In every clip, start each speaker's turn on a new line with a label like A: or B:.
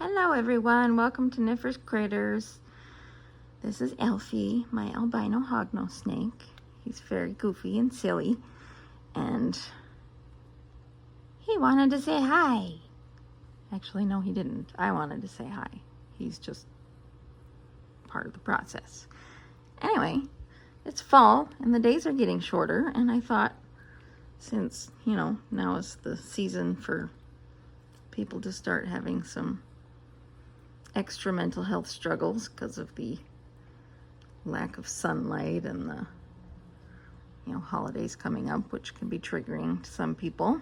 A: Hello everyone, welcome to Niffer's Critters. This is Alfie, my albino hognose snake. He's very goofy and silly, and he wanted to say hi. Actually, no, he didn't. I wanted to say hi. He's just part of the process. Anyway, it's fall and the days are getting shorter, and I thought, since, now is the season for people to start having some extra mental health struggles because of the lack of sunlight and the holidays coming up, which can be triggering to some people.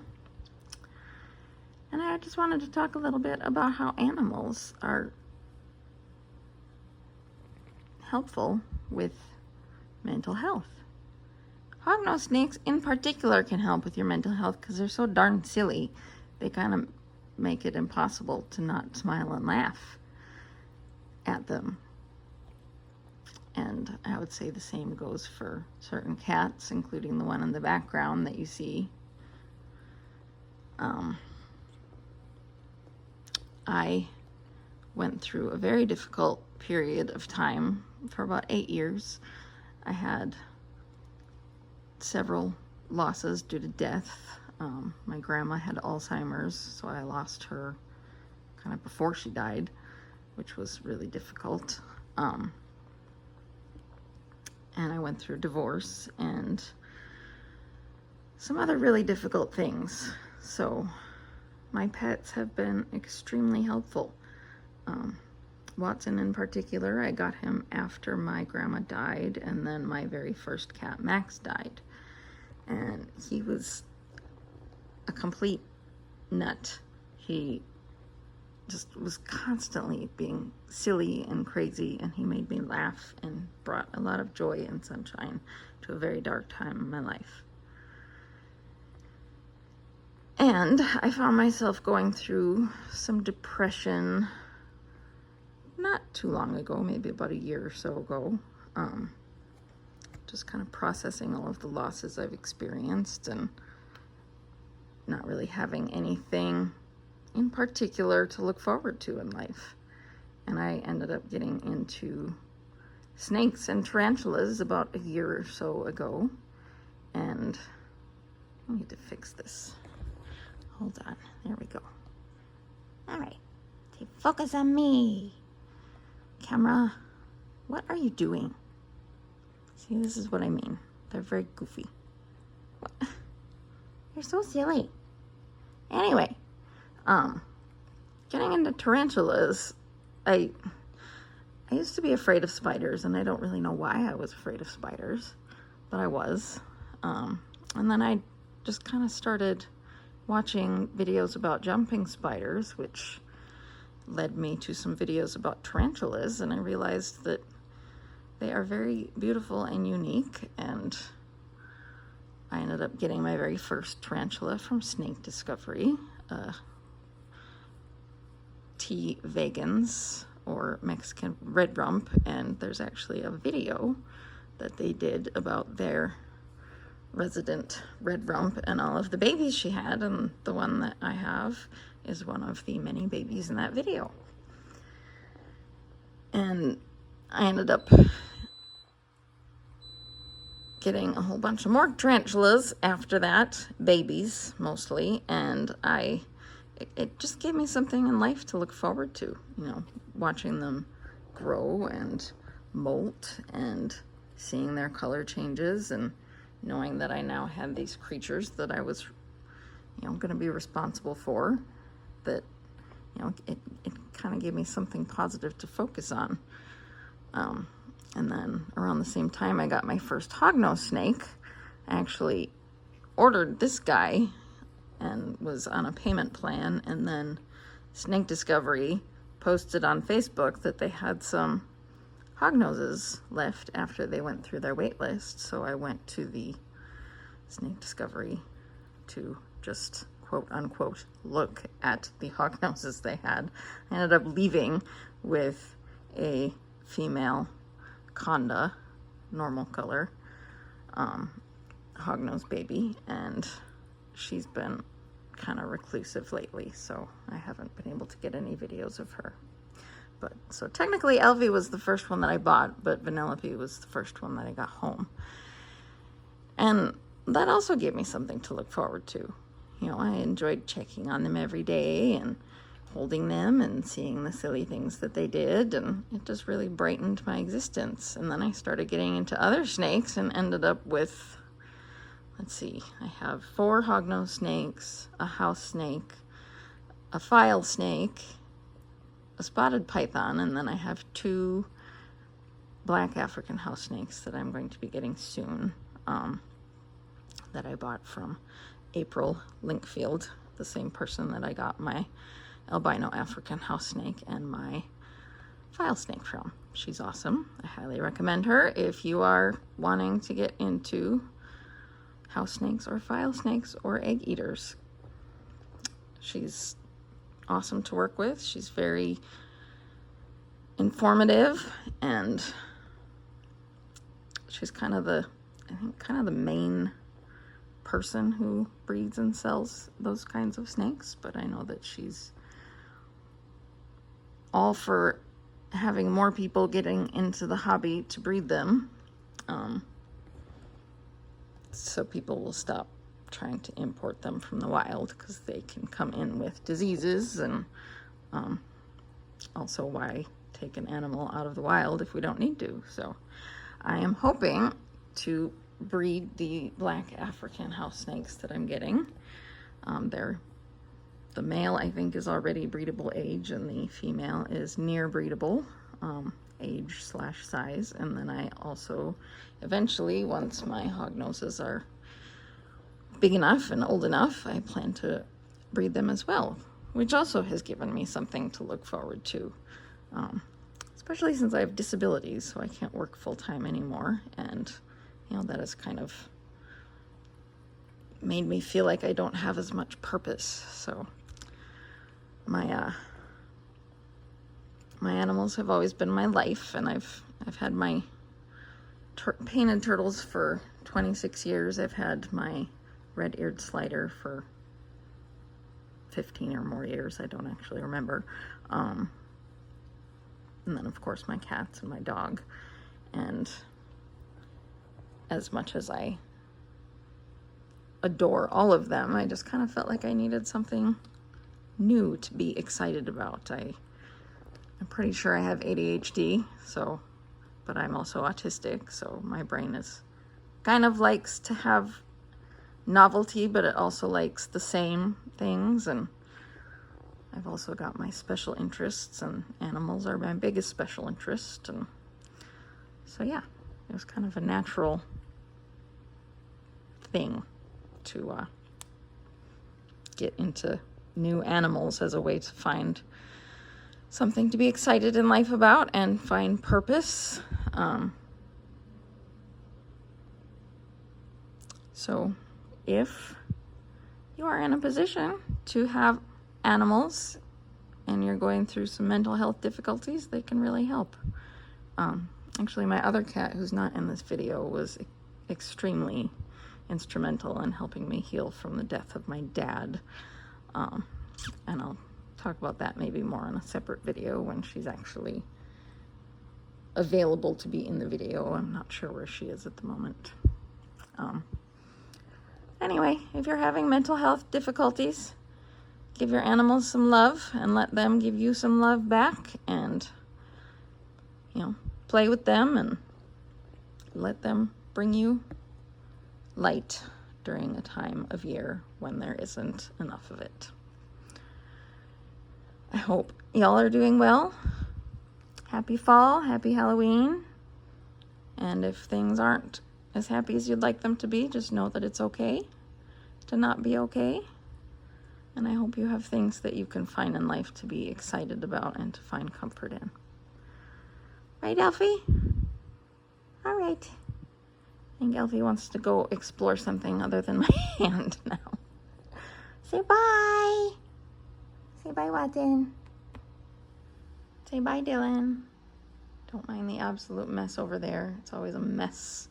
A: And I just wanted to talk a little bit about how animals are helpful with mental health. Hognose snakes in particular can help with your mental health because they're so darn silly. They kind of make it impossible to not smile and laugh at them. And I would say the same goes for certain cats, including the one in the background that you see. I went through a very difficult period of time for about 8 years. I had several losses due to death. My grandma had Alzheimer's, so I lost her kind of before she died, which was really difficult. And I went through divorce and some other really difficult things. So my pets have been extremely helpful. Watson in particular, I got him after my grandma died, and then my very first cat, Max, died. And he was a complete nut. He just was constantly being silly and crazy, and he made me laugh and brought a lot of joy and sunshine to a very dark time in my life. And I found myself going through some depression not too long ago, maybe about a year or so ago. Just kind of processing all of the losses I've experienced and not really having anything in particular to look forward to in life. And I ended up getting into snakes and tarantulas about a year or so ago. And I need to fix this. Hold on. There we go. All right. Focus on me. Camera, what are you doing? See, this is what I mean. They're very goofy. What? You're so silly. Anyway, getting into tarantulas, I used to be afraid of spiders, and I don't really know why I was afraid of spiders, but I was. And then I just kind of started watching videos about jumping spiders, which led me to some videos about tarantulas, and I realized that they are very beautiful and unique, and I ended up getting my very first tarantula from Snake Discovery, T. vagans, or Mexican red rump, and there's actually a video that they did about their resident red rump and all of the babies she had, and the one that I have is one of the many babies in that video. And I ended up getting a whole bunch of more tarantulas after that, babies mostly, and it just gave me something in life to look forward to, watching them grow and molt and seeing their color changes, and knowing that I now had these creatures that I was going to be responsible for, that it kind of gave me something positive to focus on. And then around the same time I got my first hognose snake. I actually ordered this guy and was on a payment plan, and then Snake Discovery posted on Facebook that they had some hognoses left after they went through their wait list. So I went to the Snake Discovery to just quote unquote look at the hognoses they had. I ended up leaving with a female conda, normal color, hognose baby, and she's been kind of reclusive lately, so I haven't been able to get any videos of her. But so technically Alfie was the first one that I bought, but Vanellope was the first one that I got home. And that also gave me something to look forward to. You know, I enjoyed checking on them every day and holding them and seeing the silly things that they did, and it just really brightened my existence. And then I started getting into other snakes and ended up with, let's see, I have 4 hognose snakes, a house snake, a file snake, a spotted python, and then I have 2 black African house snakes that I'm going to be getting soon, that I bought from April Linkfield, the same person that I got my albino African house snake and my file snake from. She's awesome. I highly recommend her if you are wanting to get into house snakes or file snakes or egg eaters. She's awesome to work with. She's very informative, and she's kind of the, I think, kind of the main person who breeds and sells those kinds of snakes, but I know that she's all for having more people getting into the hobby to breed them, so people will stop trying to import them from the wild, because they can come in with diseases, and also why take an animal out of the wild if we don't need to. So I am hoping to breed the black African house snakes that I'm getting. The male, I think, is already breedable age, and the female is near breedable age/size. And then I also eventually, once my hognoses are big enough and old enough, I plan to breed them as well, which also has given me something to look forward to, especially since I have disabilities, so I can't work full-time anymore, and you know, that has kind of made me feel like I don't have as much purpose. So my animals have always been my life, and I've had my painted turtles for 26 years. I've had my red-eared slider for 15 or more years. I don't actually remember. And then, of course, my cats and my dog. And as much as I adore all of them, I just kind of felt like I needed something new to be excited about. I'm pretty sure I have ADHD, so, but I'm also autistic, so my brain is kind of likes to have novelty, but it also likes the same things. And I've also got my special interests, and animals are my biggest special interest. And so yeah, it was kind of a natural thing to get into new animals as a way to find something to be excited in life about and find purpose. So if you are in a position to have animals and you're going through some mental health difficulties, they can really help. Actually, my other cat, who's not in this video, was extremely instrumental in helping me heal from the death of my dad. And I'll talk about that maybe more in a separate video when she's actually available to be in the video. I'm not sure where she is at the moment. Anyway, if you're having mental health difficulties, give your animals some love and let them give you some love back, and, you know, play with them and let them bring you light during a time of year when there isn't enough of it. I hope y'all are doing well. Happy fall, happy Halloween. And if things aren't as happy as you'd like them to be, just know that it's okay to not be okay. And I hope you have things that you can find in life to be excited about and to find comfort in. Right, Alfie? All right. I think Alfie wants to go explore something other than my hand now. Say bye. Say bye, Watson. Say bye, Dylan. Don't mind the absolute mess over there. It's always a mess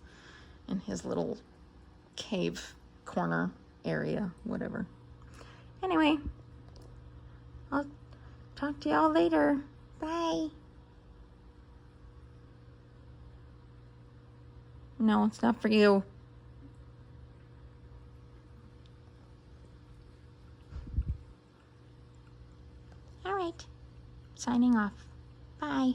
A: in his little cave corner area, whatever. Anyway, I'll talk to y'all later. Bye. No, it's not for you. All right. Signing off. Bye.